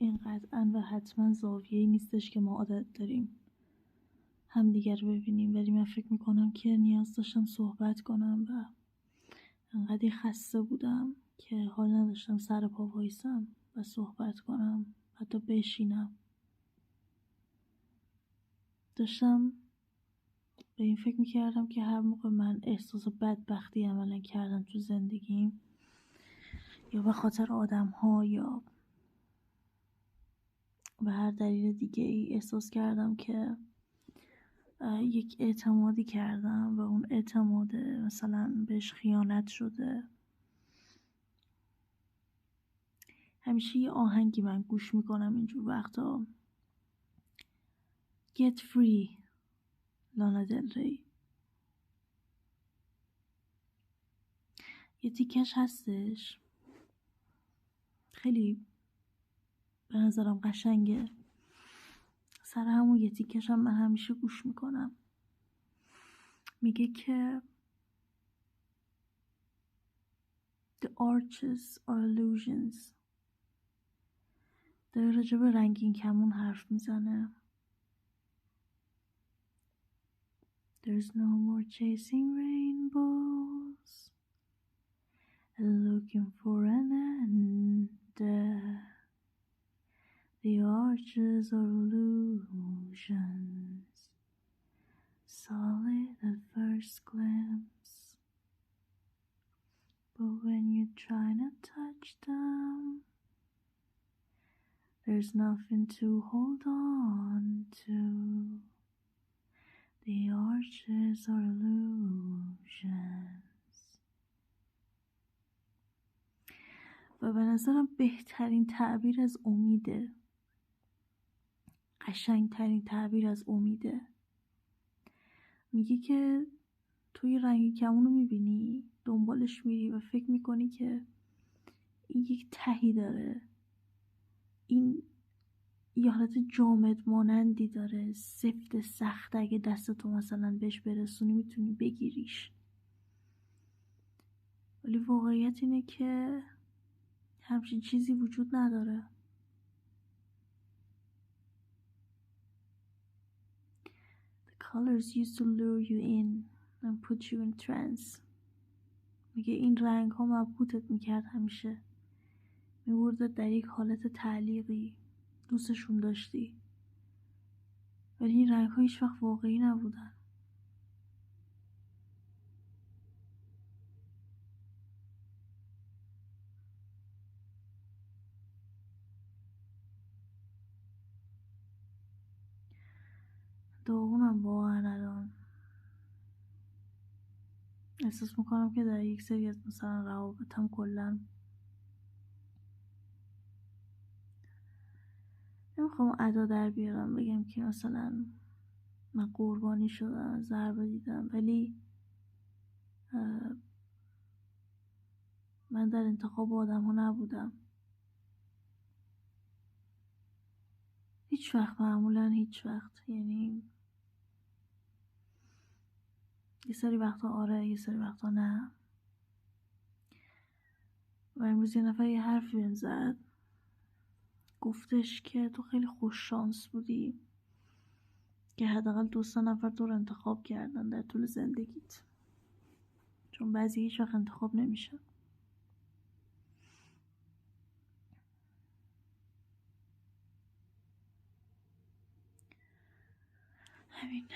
این قطعا و حتما زاویه‌ای نیستش که ما عادت داریم همدیگر رو ببینیم، ولی من فکر میکنم که نیاز داشتم صحبت کنم و انقدر خسته بودم که حال نداشتم سر پا وایسم و صحبت کنم، حتی بشینم. داشتم به این فکر میکردم که هر موقع من احساس بدبختی عملا کردم تو زندگیم، یا به خاطر آدم ها یا به هر دلیل دیگه ای احساس کردم که یک اعتمادی کردم و اون اعتماد مثلا بهش خیانت شده، همیشه یه آهنگی من گوش میکنم اینجور وقتا، Get Free لانا دل ری. یه تیکش هستش خیلی به نظرم قشنگه، سر همون یه تیکش هم من همیشه گوش میکنم. میگه که The arches are illusions. داره راجع به رنگین کمون حرف میزنه. There's no more chasing rainbows, looking for an end. The arches are illusions, solid at first glance, but when you try to touch them, there's nothing to hold on to. The arches are illusions. و به نظرم بهترین تعبیر از امیده، قشنگترین تعبیر از امیده. میگه که توی رنگی کمون رو میبینی، دنبالش میری و فکر میکنی که این یک تهی داره، این یه حالت جامد مانندی داره، سفت سخت، اگه دستتو مثلا بهش برسونی میتونی بگیریش، ولی واقعیت اینه که همچین چیزی وجود نداره. The colors used to lure you in and put you in trance. میگه این رنگ ها مبهوتت میکرد، همیشه میبردت در یک حالت تعلیقی، دوستشون داشتی، ولی این رنگ ها هیچ وقت واقعی نبودن. داغونم واقعا الان، احساس میکنم که در یک سری از مثلا روابطم کلا نمیخوام ادا در بیارم بگم که مثلا من قربانی شدم، ضربه دیدم، ولی من در انتخاب آدم ها نبودم هیچ وقت، معمولا هیچ وقت. یعنی یه سری وقتا آره، یه سری وقتا نه. و امروز یه نفر یه حرفی بهم زد، گفتش که تو خیلی خوش شانس بودی که حداقل 2 نفر تو رو انتخاب کردن در طول زندگیت، چون بعضی هیچ وقت انتخاب نمیشن. همین.